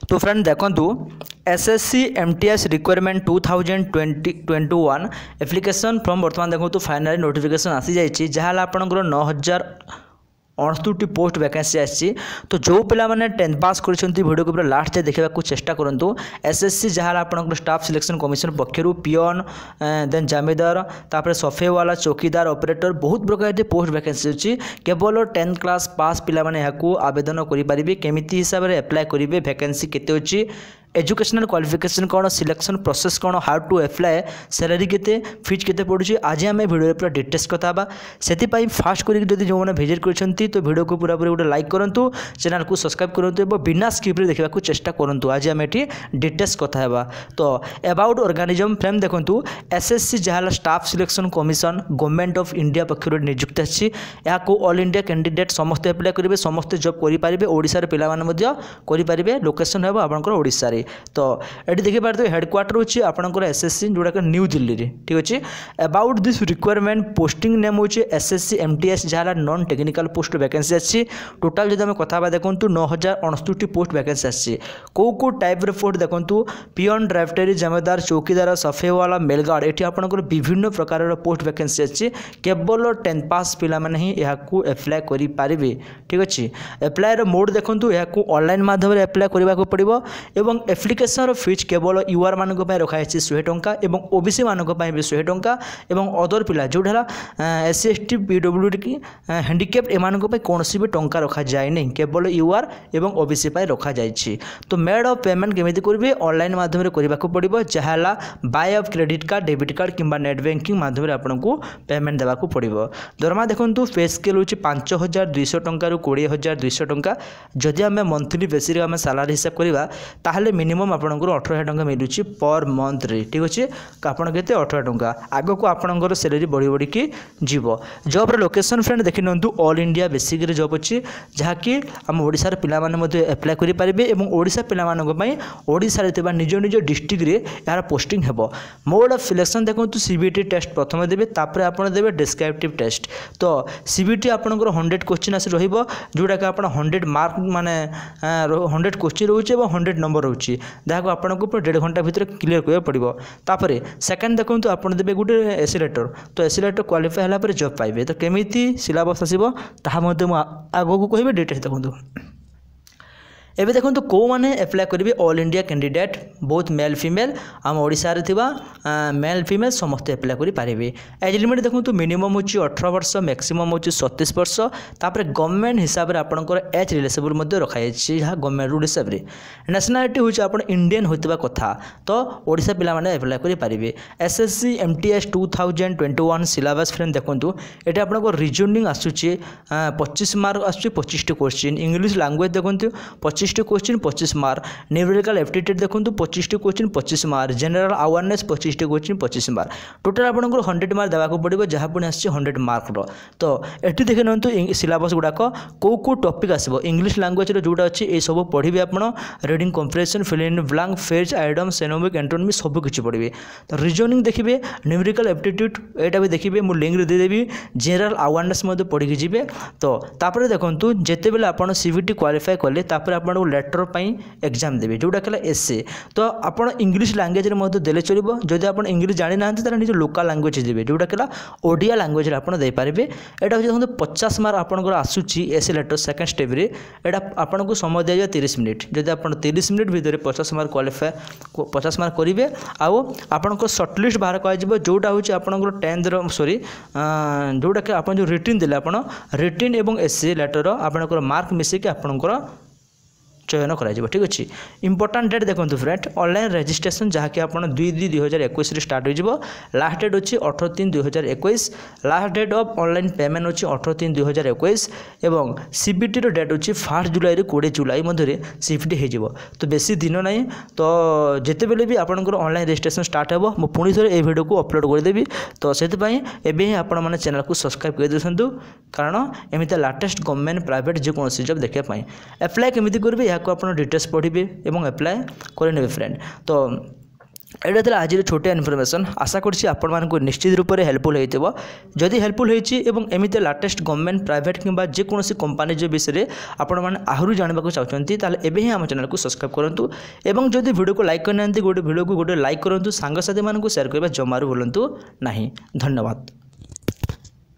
तो फ्रेंड देखंतु SSC MTS requirement 2021 application from बर्तमान देखो फाइनली नोटिफिकेशन आसी जाइए जहाँ आपंकर 9068 पोस्ट वैकेंसी आसी। तो जो पिला माने 10th पास कर वीडियो को पूरा लास्ट जाए देखा चेष्टा करूँ। एसएससी जहाँ आपंकर स्टाफ सिलेक्शन कमिशन पक्षर पियन देन जमीदार तापर सफेवाला चौकीदार ऑपरेटर बहुत प्रकार पोस्ट वैकेंसी अच्छी। केवल 10th क्लास पास पिला माने यहाँ आवेदन करेंगे केमिति हिसाब से एप्लाय करेंगे वैकेंसी केते अच्छी एजुकेशनल क्वालिफिकेशन कौन सिलेक्शन प्रोसेस कौन हाउ टू अप्लाई सैलरी केते फीस केते पड़ुछि आज आम वीडियो पूरा डिटेल्स कथा से फास्ट करके जो मैंने विजिट करछंती तो वीडियो को पूरा पूरी गोटे लाइक करूँ चैनल को सब्सक्राइब करूँ और बिना स्किप देखा चेष्टा करूँ। आज आम ये डिटेल्स कथा है। तो अबाउट ऑर्गेनिज्म फ्रेम देखूँ एसएससी जहाँ staff selection commission government of India पक्षर नियुक्त अच्छी यहाँ ऑल इंडिया कैंडिडेट समस्ते अप्लाई करेंगे समस्ते जॉब करेंगे ओडिशार पिलाने करेंगे लोकेशन है आपंकर ओडिशा। तो ये देखिए पारे हेडक्वार्टर होची आपनकर एसएससी जोड़ा कि न्यू दिल्ली रे ठीक अच्छे। About this requirement posting name होची एसएससी एमटीएस जहाँ नॉन टेक्निकल पोस्ट वैकेंसी अच्छी। टोटाल जो कथा देखूँ 9068 पोस्ट वैकेंसी अच्छी। कौ टाइप पोस्ट देखूँ पियन ड्राइवरी जमीदार चौकीदार सफेवाला मेलगार्ड ये आपंकर विभिन्न प्रकार पोस्ट वैकेंसी अच्छी। केवल 10th पास पिला माने ही यहाँ एप्लाय करेंगे ठीक अच्छे। एप्लायर मोड देखूँ यहाँ ऑनलाइन माध्यम एप्लाय करने को पड़ो एवं एप्लिकेशन फीस केवल यूआर मान रखाई 100 टंका और ओबीसी मान भी 100 टंका और अदर पिला जोड़ा एससी एसटी पीडब्ल्यूडी की हैंडिकैप्ड एमान कौन भी टंका रखा जाए नहीं केवल यूआर और ओबीसी रखा जाए। तो मेड ऑफ पेमेंट केमिति करेंगे ऑनलाइन माध्यम करने को पड़ो जहाँ by of credit card debit card कि नेट बैंकिंग माध्यम आपको पेमेंट देवाक पड़ो। दरमा देखो पे स्केल हो 5200 टंका 20200 टंका। जदि आम मंथली बेसिस आम सालारी हिसाब करवा ताहले मिनिमम आपंकर 18,000 टंका मिलूँ पर मंथ रे ठीक अच्छे। आपड़ के 18,000 टंका आग को आपंकर सैलरी बढ़ी बढ़ी की जीव। जॉब लोकेशन फ्रेंड देखि नियंतु ऑल इंडिया बेसिक रे जॉब अच्छी जहाँकि आम ओडिशार पिला माने एप्लाय करेंगे और ओडिशा पिला मानक ओडिशा रे निज निज डिस्ट्रिक्ट रे यार पोस्टिंग हेबो। मोड ऑफ सिलेक्शन देखो सीबीटी टेस्ट प्रथम देवे तापर आपन देवे डिस्क्रिप्टिव टेस्ट। तो सीबीटी आपंकर 100 क्वेश्चन आसी रहिबो जोड़ा कि आप 100 मार्क माने 100 क्वेश्चन रोचे और 100 नंबर रोचे जहाँ आपको पूरा 1.5 घंटा भितर क्लीयर करने पड़ो। तापर सेकेंड देखो आप देवे गोटे एसी लेटर तो एसी लेटर क्वालिफाई है जॉब पाइबे। तो केमिति सिलेबस आसो आगू कह डिटेल्स देखो। एबे देखो तो कौ मैंने एप्लाय करेंगे ऑल इंडिया कैंडिडेट बहुत मेल फीमेल आम ओडिशा रे थिबा मेल फीमेल समस्त एप्लाय करि पारिबे। एज लिमिट देखो तो मिनिमम होची 18 वर्ष मैक्सिमम होची 37 वर्ष। तापर गवर्नमेंट हिसाब रे आपनकर एज रिलेसेबल मध्ये रखाई छी जहाँ गवर्नमेंट रूल हिसाब रे। नेशनलिटी होची आपन इंडियन होतिबा कथा तो ओडिशा पिला माने एप्लाय करि पारिबे। एसएससी एमटीएस 2021 सिलेबस फ्रेंड देखो ये आपन रीजनिंग आसुची 25 मार्क आसुची 25 क्वेश्चन। इंग्लिश लैंग्वेज देखो 25 क्वेश्चन 25 मार्क। न्यूमेरिकल एप्टीट्यूड देखो 25 question 25 mark. General awareness 25 question 25 mark. Total आपंकर 100 मार्क देवाक पड़ो जहाँ पुणी आस 100 मार्क। तो ये देखे नि सिलेबस गुड़ाक कौ टॉपिक आसो इंग्लिश लैंग्वेज जोटा अच्छी ये सब पढ़े आप reading comprehension fill in blank phrase idiom synonym antonym सब किसी पढ़े। तो रीजनिंग देखिए न्यूमेरिकल एप्टीट्यूड यहाँ भी देखिए मुझे लिंक देदेवी जनरल अवेयरनेस पढ़ी जी। तो तापर देखो जिते बेले आप सीबीटी क्वालिफाई कले आप लेटर एग्जाम देवे जोटा कहला एसए। तो आप इंग्लिश लैंग्वेज देले चलो जदि आप इंग्लिश जानी ना निज लोकल लैंग्वेज देवे जोटा कहला ओडिया लैंग्वेज आप देपारे। यहाँ हूँ 50 मार्क आपंकर आसूची एसए लेटर सेकेंड स्टेप रे एटा आपको समय दिया 30 मिनिट। जदि आप 30 मिनिट भितर 50 मार्क क्वालिफाई 50 मार्क करेंगे आपंकर सर्टलिस्ट बाहर कर जोटा हूँ आपंकर 10th सॉरी जोटा कि आप रिटिन देले आप रिटिन और एसए लेटर आपंकर मार्क मिसेक आपंकर चयन कर ठीक अच्छे। इंपोर्टाट डेट देखो फ्रेंड ऑनलाइन रजिस्ट्रेशन जहाँकि आप 2/2/2021 स्टार्ट हो। लास्ट डेट अच्छी 18/3/2021। Last date of online payment अच्छी 18/3/2021 और सीबीटी डेट अच्छी 1 जुलाई 20 जुलाई मध्य सीबीटी हो। तो बेसी दिन ना तो जिते बेले भी आपंकर ऑनलाइन रजिस्ट्रेशन स्टार्ट हो मुझे पुणी थे ये वीडियो को अपलोड करदेवी। तो से आपण मैंने चैनल को सब्सक्राइब कर दिखाँ कारण एमती लाटेस्ट गवर्नमेंट प्राइवेट जेकोसी जब देखापी एप्लाय केमी करेंगे यहाँ को आप डिटेल्स पढ़े और एप्लाय करेंगे फ्रेंड। तो एटा था आज छोटिया इनफॉरमेशन आशा करछि आपण मानक निश्चित रूप से हेल्पफुल होइतिबो जदि हेल्पफुल होइछि एवं एमिते लेटेस्ट गवर्नमेंट प्राइवेट किंबा जे कोनोसी कंपनी जे विषय आपण माने आहुरी जानबा को चाहछंती ताले एबे ही हम चैनल को सब्सक्राइब करंतु एवं जदि वीडियो को लाइक करनांती गोटे वीडियो को गोटे लाइक करंतु सांग साथी मानक शेयर करबा जमारू भूलंतु नाही। धन्यवाद।